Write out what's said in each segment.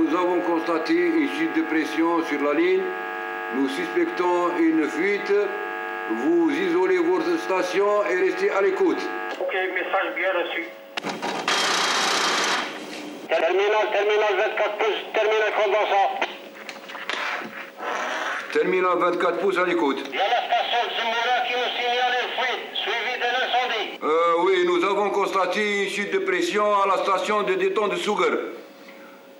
nous avons constaté une chute de pression sur la ligne. Nous suspectons une fuite. Vous isolez votre station et restez à l'écoute. Ok, message bien reçu. Terminal 24 pouces, terminal condensant. Terminal 24 pouces à l'écoute. Il y a la station de Zimoura qui nous signale une fuite, suivie d'un incendie. Oui, nous avons constaté une chute de pression à la station de détente de Sugar.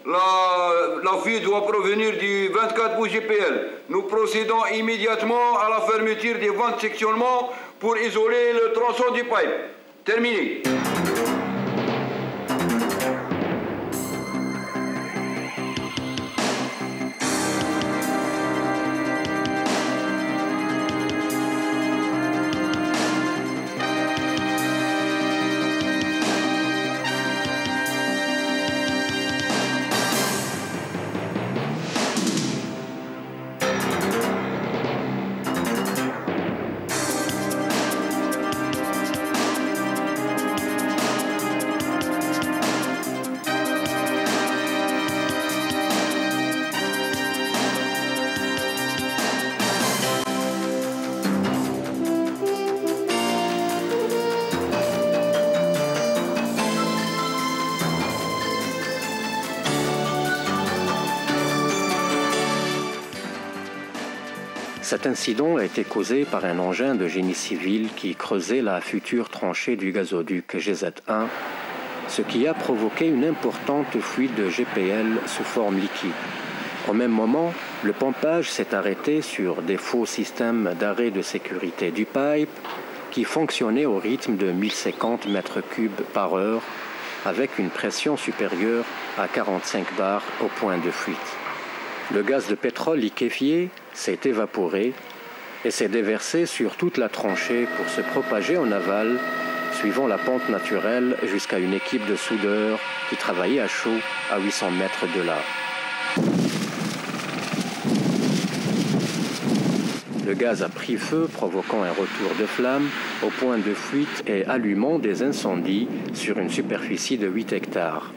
La fuite doit provenir du 24 pouces GPL. Nous procédons immédiatement à la fermeture des vents de sectionnement pour isoler le tronçon du pipe. Terminé. Cet incident a été causé par un engin de génie civil qui creusait la future tranchée du gazoduc GZ1, ce qui a provoqué une importante fuite de GPL sous forme liquide. Au même moment, le pompage s'est arrêté sur des faux systèmes d'arrêt de sécurité du pipe qui fonctionnaient au rythme de 1050 mètres cubes par heure avec une pression supérieure à 45 bars au point de fuite. Le gaz de pétrole liquéfié s'est évaporé et s'est déversé sur toute la tranchée pour se propager en aval, suivant la pente naturelle jusqu'à une équipe de soudeurs qui travaillait à chaud à 800 mètres de là. Le gaz a pris feu, provoquant un retour de flamme au point de fuite et allumant des incendies sur une superficie de 8 hectares.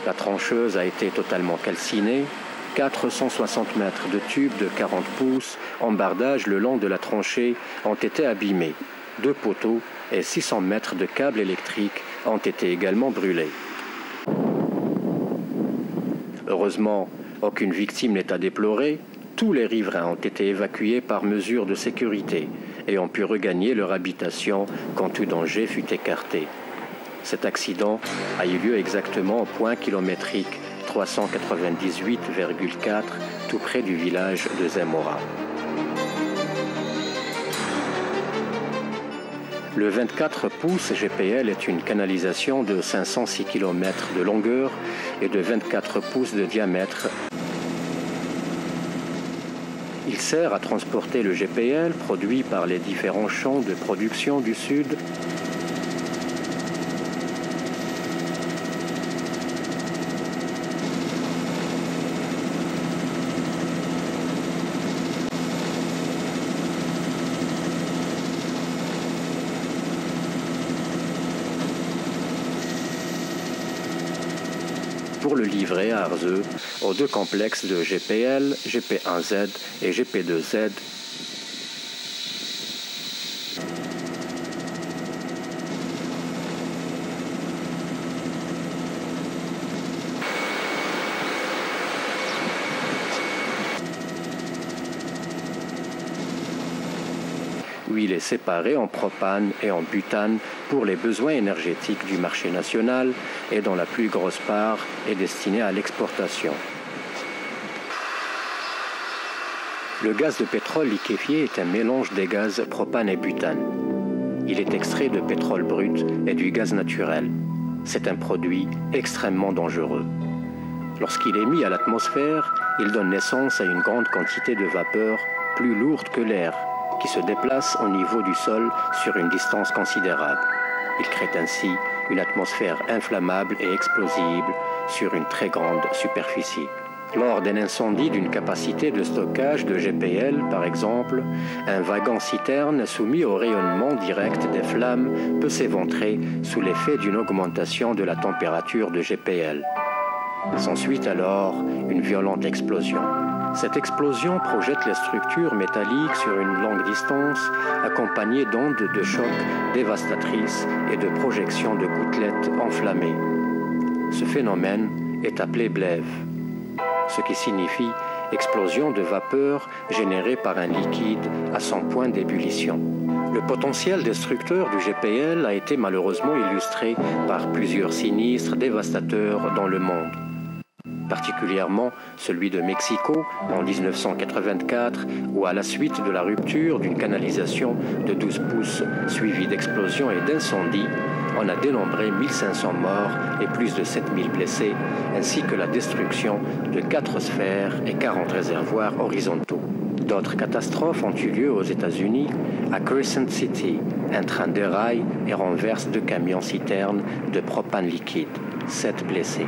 La trancheuse a été totalement calcinée. 460 mètres de tubes de 40 pouces en bardage le long de la tranchée ont été abîmés. 2 poteaux et 600 mètres de câbles électriques ont été également brûlés. Heureusement, aucune victime n'est à déplorer. Tous les riverains ont été évacués par mesure de sécurité et ont pu regagner leur habitation quand tout danger fut écarté. Cet accident a eu lieu exactement au point kilométrique 398,4, tout près du village de Zemmoura. Le 24 pouces GPL est une canalisation de 506 km de longueur et de 24 pouces de diamètre. Il sert à transporter le GPL produit par les différents champs de production du Sud. Pour le livrer à Arzeux aux 2 complexes de GPL, GP1Z et GP2Z. Où il est séparé en propane et en butane pour les besoins énergétiques du marché national et dont la plus grosse part est destinée à l'exportation. Le gaz de pétrole liquéfié est un mélange des gaz propane et butane. Il est extrait de pétrole brut et du gaz naturel. C'est un produit extrêmement dangereux. Lorsqu'il est mis à l'atmosphère, il donne naissance à une grande quantité de vapeur plus lourde que l'air, qui se déplace au niveau du sol sur une distance considérable. Il crée ainsi une atmosphère inflammable et explosible sur une très grande superficie. Lors d'un incendie d'une capacité de stockage de GPL, par exemple, un wagon-citerne soumis au rayonnement direct des flammes peut s'éventrer sous l'effet d'une augmentation de la température de GPL. S'ensuit alors une violente explosion. Cette explosion projette les structures métalliques sur une longue distance, accompagnée d'ondes de choc dévastatrices et de projections de gouttelettes enflammées. Ce phénomène est appelé blève, ce qui signifie explosion de vapeur générée par un liquide à son point d'ébullition. Le potentiel destructeur du GPL a été malheureusement illustré par plusieurs sinistres dévastateurs dans le monde, particulièrement celui de Mexico en 1984, où à la suite de la rupture d'une canalisation de 12 pouces suivie d'explosions et d'incendies, on a dénombré 1500 morts et plus de 7000 blessés, ainsi que la destruction de 4 sphères et 40 réservoirs horizontaux. D'autres catastrophes ont eu lieu aux États-Unis, à Crescent City. Un train déraille et renverse 2 camions-citernes de propane liquide. 7 blessés.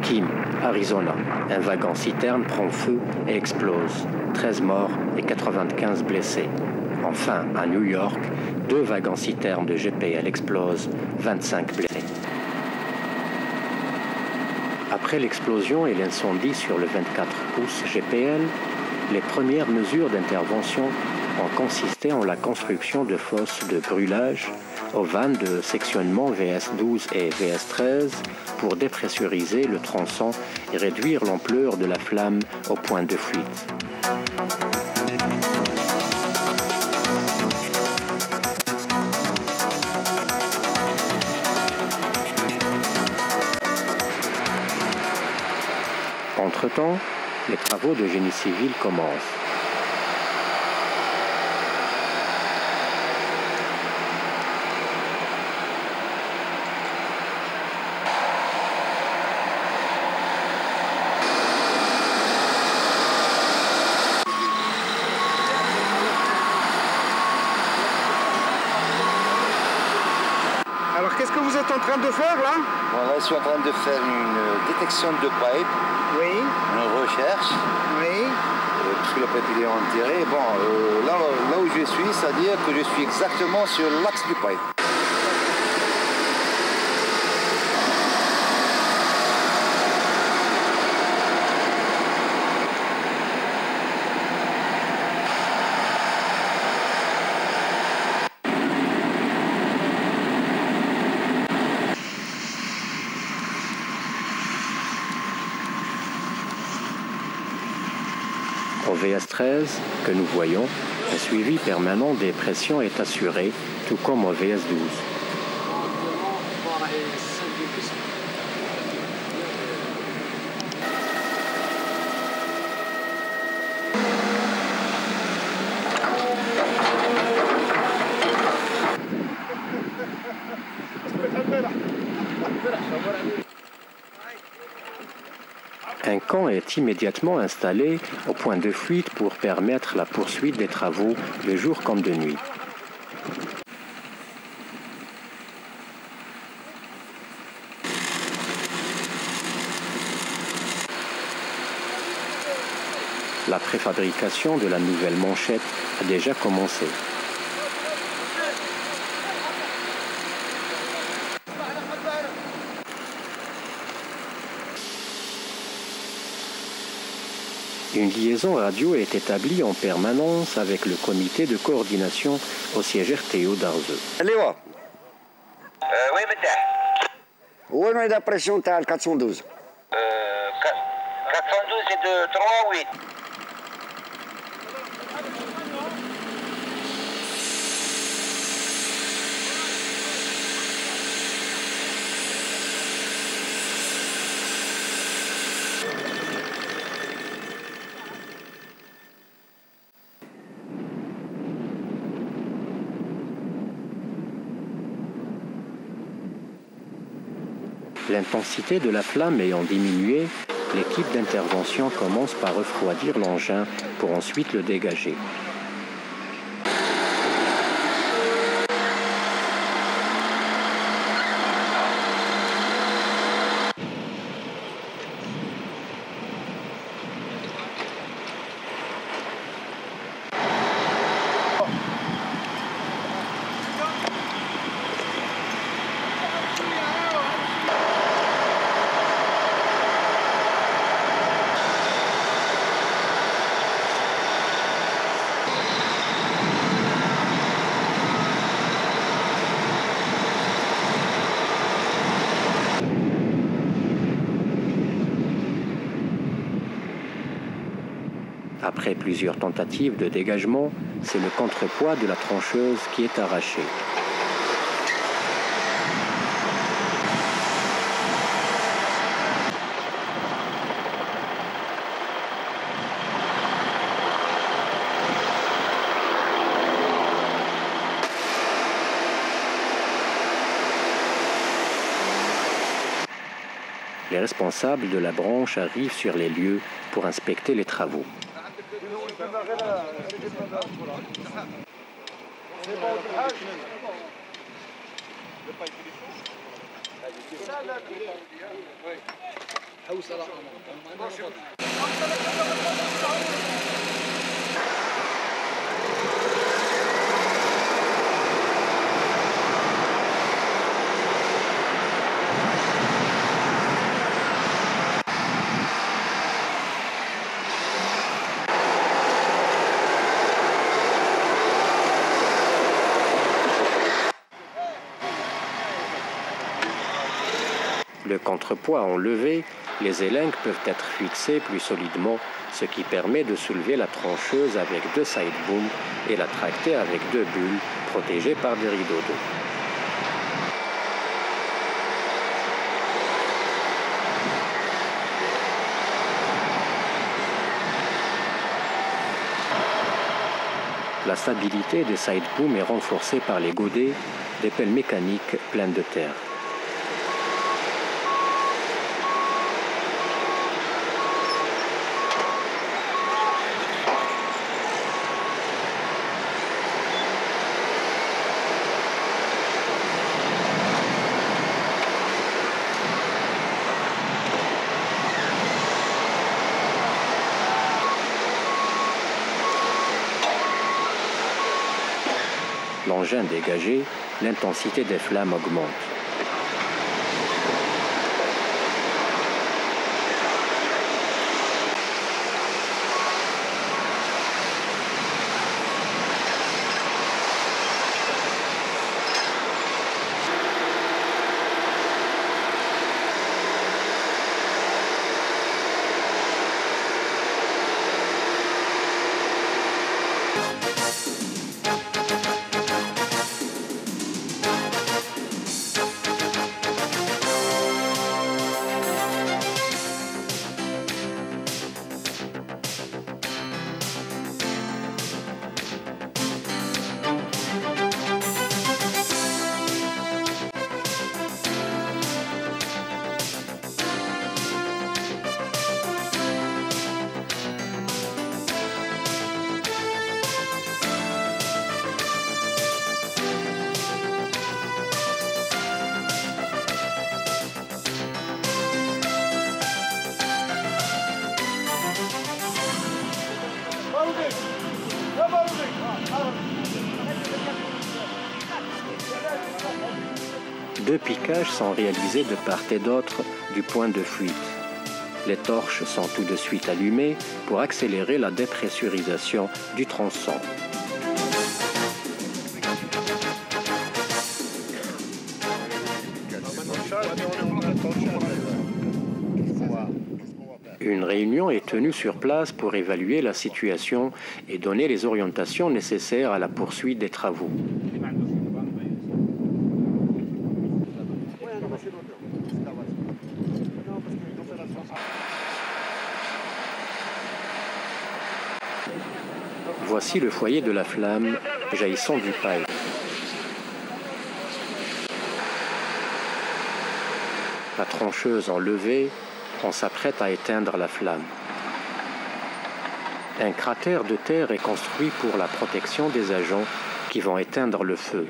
Kim, Arizona. Un wagon-citerne prend feu et explose. 13 morts et 95 blessés. Enfin, à New York, 2 wagons-citernes de GPL explosent. 25 blessés. Après l'explosion et l'incendie sur le 24 pouces GPL, les premières mesures d'intervention ont consisté en la construction de fosses de brûlage aux vannes de sectionnement VS12 et VS13 pour dépressuriser le tronçon et réduire l'ampleur de la flamme au point de fuite. Entre-temps, les travaux de génie civil commencent. Alors qu'est-ce que vous êtes en train de faire là? Voilà, je suis en train de faire une détection de pipe. Oui. Une recherche. Oui. Puisque le pipe il est enterré. Bon, là où je suis, c'est-à-dire que je suis exactement sur l'axe du pipe. Au VS13, que nous voyons, un suivi permanent des pressions est assuré, tout comme au VS12. Un camp est immédiatement installé au point de fuite pour permettre la poursuite des travaux de jour comme de nuit. La préfabrication de la nouvelle manchette a déjà commencé. Une liaison radio est établie en permanence avec le comité de coordination au siège RTO d'Arzeu. ايوه Oui, متاح. وين هذا بريسيون تاع 412 412 et de 3, 8. L'intensité de la flamme ayant diminué, l'équipe d'intervention commence par refroidir l'engin pour ensuite le dégager. Après plusieurs tentatives de dégagement, c'est le contrepoids de la trancheuse qui est arraché. Les responsables de la branche arrivent sur les lieux pour inspecter les travaux. Le contrepoids enlevé, les élingues peuvent être fixées plus solidement, ce qui permet de soulever la trancheuse avec 2 side booms et la tracter avec 2 bulles protégées par des rideaux d'eau. La stabilité des side booms est renforcée par les godets, des pelles mécaniques pleines de terre. L'engin dégagé, l'intensité des flammes augmente. Deux piquages sont réalisés de part et d'autre du point de fuite. Les torches sont tout de suite allumées pour accélérer la dépressurisation du tronçon. Une réunion est tenue sur place pour évaluer la situation et donner les orientations nécessaires à la poursuite des travaux. Voici le foyer de la flamme jaillissant du pipe. La trancheuse enlevée, on s'apprête à éteindre la flamme. Un cratère de terre est construit pour la protection des agents qui vont éteindre le feu.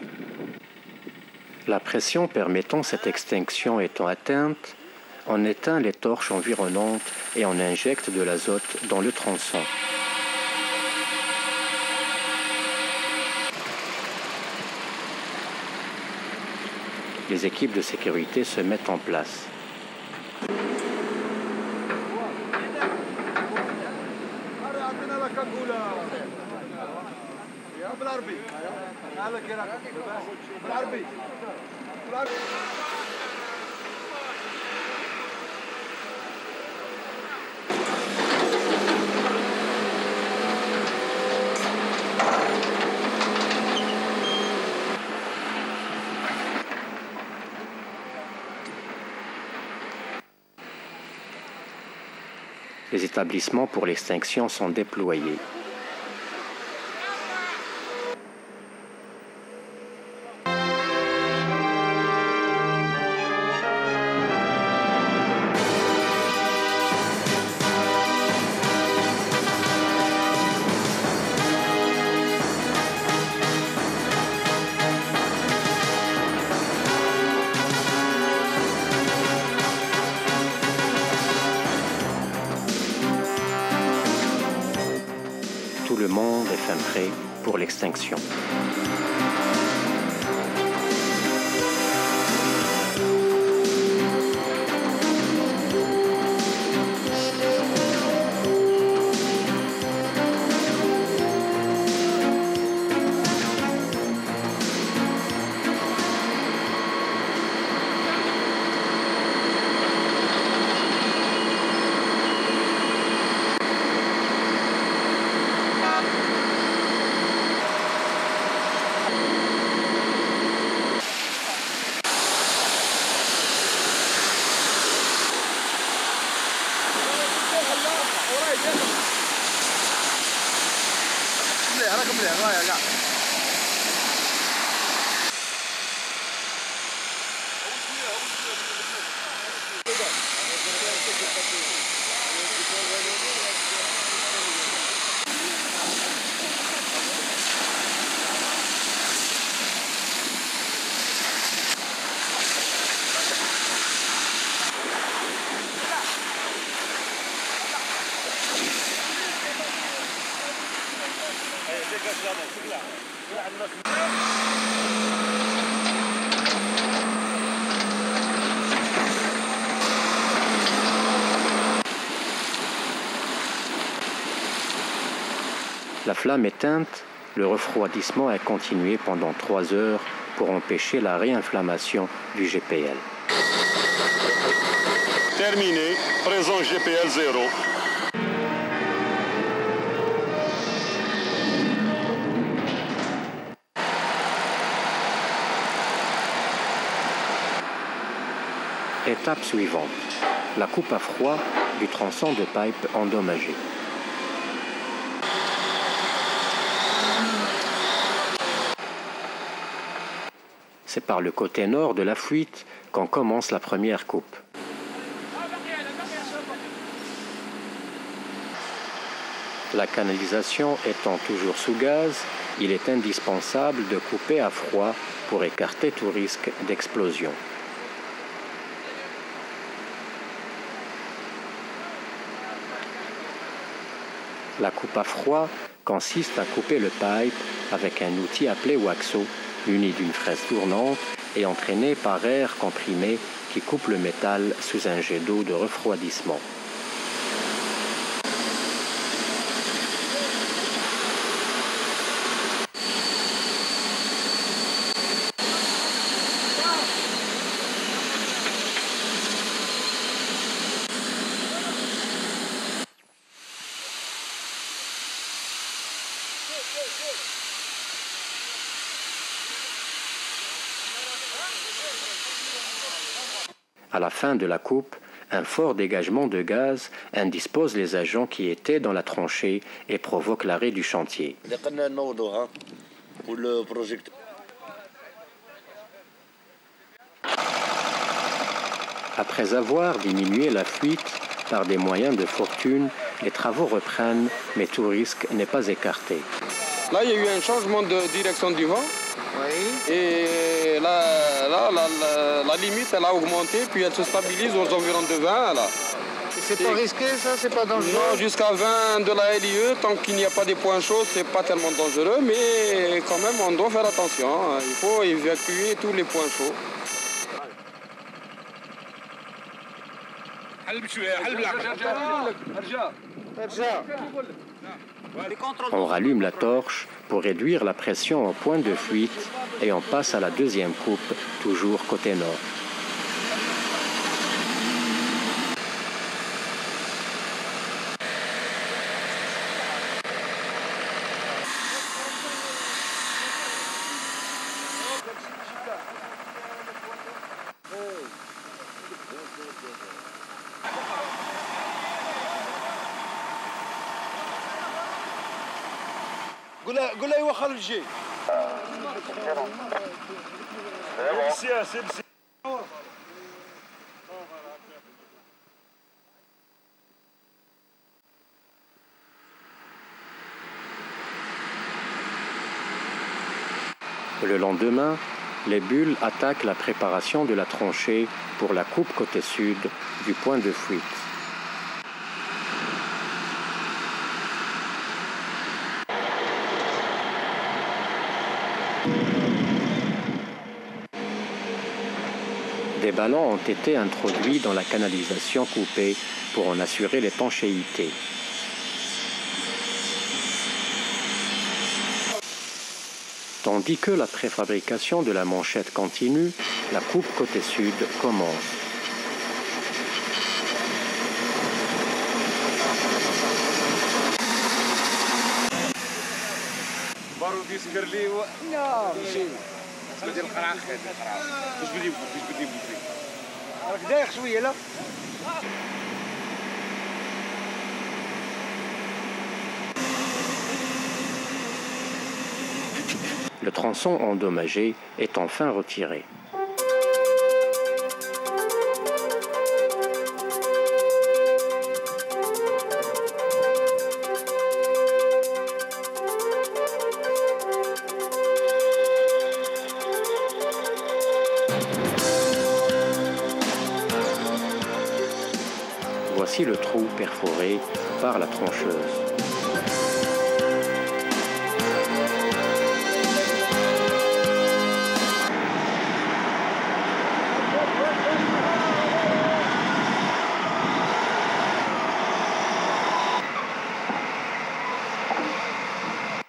La pression permettant cette extinction étant atteinte, on éteint les torches environnantes et on injecte de l'azote dans le tronçon. Les équipes de sécurité se mettent en place. Les établissements pour l'extinction sont déployés. Tout le monde est fin prêt pour l'extinction. La flamme éteinte, le refroidissement a continué pendant 3 heures pour empêcher la réinflammation du GPL. Terminé, présent GPL 0. Étape suivante, la coupe à froid du tronçon de pipe endommagé. C'est par le côté nord de la fuite qu'on commence la première coupe. La canalisation étant toujours sous gaz, il est indispensable de couper à froid pour écarter tout risque d'explosion. La coupe à froid consiste à couper le pipe avec un outil appelé waxo, muni d'une fraise tournante et entraîné par air comprimé qui coupe le métal sous un jet d'eau de refroidissement. À la fin de la coupe, un fort dégagement de gaz indispose les agents qui étaient dans la tranchée et provoque l'arrêt du chantier. Après avoir diminué la fuite par des moyens de fortune, les travaux reprennent, mais tout risque n'est pas écarté. Là, il y a eu un changement de direction du vent. Oui. Et là, la limite, elle a augmenté, puis elle se stabilise aux environs de 20. Là. C'est pas risqué, ça? C'est pas dangereux? Non, jusqu'à 20 de la LIE, tant qu'il n'y a pas des points chauds, c'est pas tellement dangereux, mais quand même, on doit faire attention. Hein. Il faut évacuer tous les points chauds. On rallume la torche pour réduire la pression au point de fuite et on passe à la deuxième coupe, toujours côté nord. Le lendemain, les bulles attaquent la préparation de la tranchée pour la coupe côté sud du point de fuite. Des ballons ont été introduits dans la canalisation coupée pour en assurer l'étanchéité. Tandis que la préfabrication de la manchette continue, la coupe côté sud commence. Le tronçon endommagé est enfin retiré. Voici le trou perforé par la troncheuse.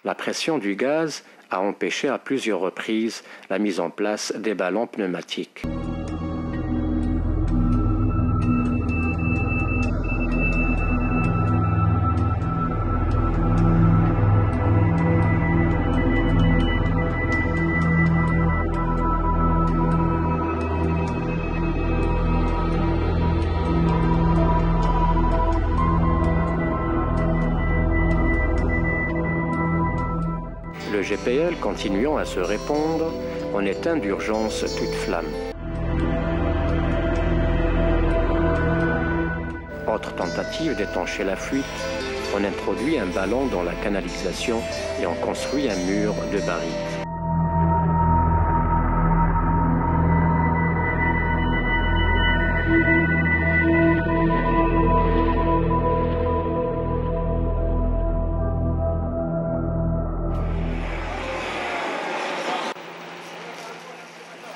La pression du gaz a empêché à plusieurs reprises la mise en place des ballons pneumatiques. Le GPL continuant à se répandre, on éteint d'urgence toute flamme. Autre tentative d'étancher la fuite, on introduit un ballon dans la canalisation et on construit un mur de barriques.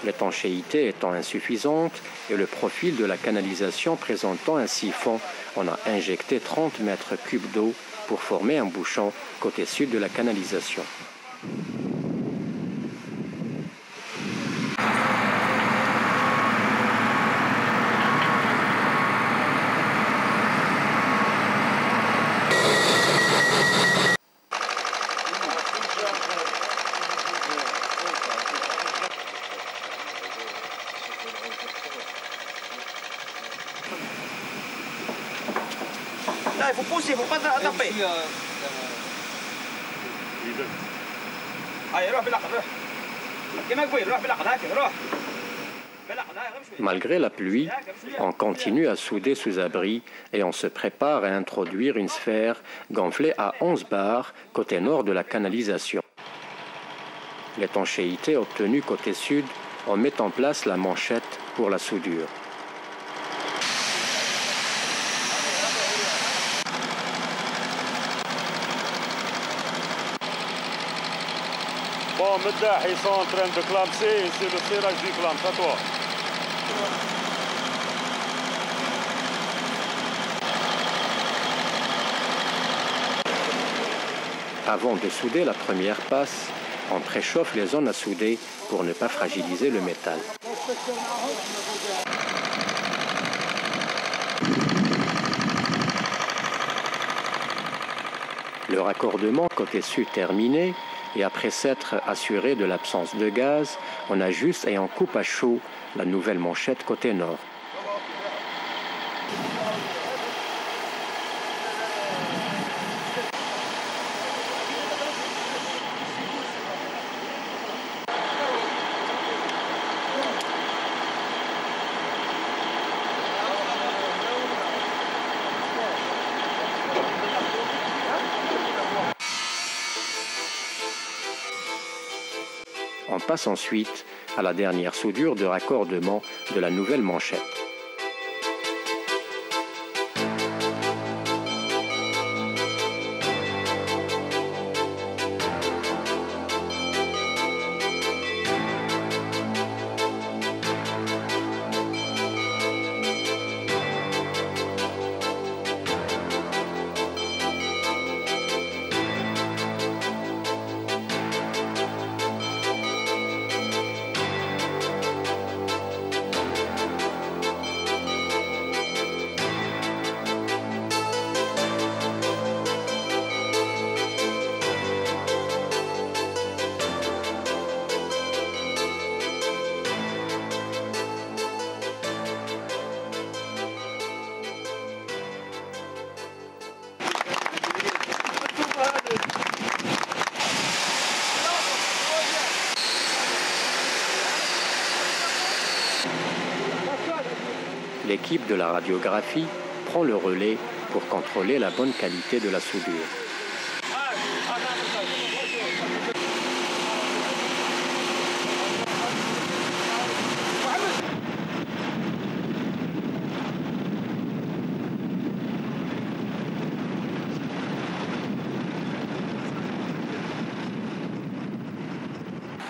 L'étanchéité étant insuffisante et le profil de la canalisation présentant un siphon, on a injecté 30 mètres cubes d'eau pour former un bouchon côté sud de la canalisation. Là, il faut pousser, il ne faut pas taper. Malgré la pluie, on continue à souder sous abri et on se prépare à introduire une sphère gonflée à 11 bars côté nord de la canalisation. L'étanchéité obtenue côté sud, on met en place la manchette pour la soudure. Bon, Meddah, ils sont en train de clamser, c'est le serrage du clamp, à toi. Avant de souder la première passe, on préchauffe les zones à souder pour ne pas fragiliser le métal. Le raccordement côté sud terminé, et après s'être assuré de l'absence de gaz, on ajuste et on coupe à chaud la nouvelle manchette côté nord. On passe ensuite à la dernière soudure de raccordement de la nouvelle manchette. L'équipe de la radiographie prend le relais pour contrôler la bonne qualité de la soudure.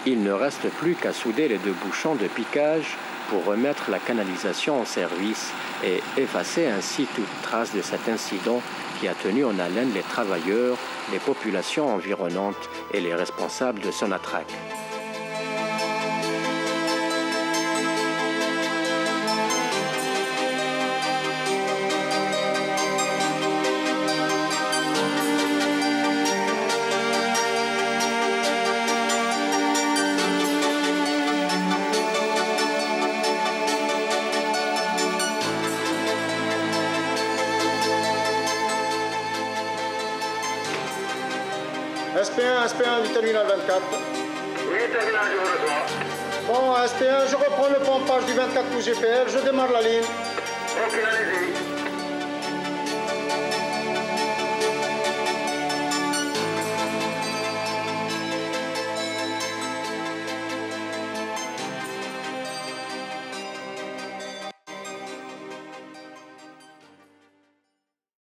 Il ne reste plus qu'à souder les deux bouchons de piquage pour remettre la canalisation en service et effacer ainsi toute trace de cet incident qui a tenu en haleine les travailleurs, les populations environnantes et les responsables de Sonatrach. SP1 du terminal 24. Oui, terminal, je vous reçois. Bon, SP1, je reprends le pompage du 24 pour GPL, je démarre la ligne. Ok, allez-y.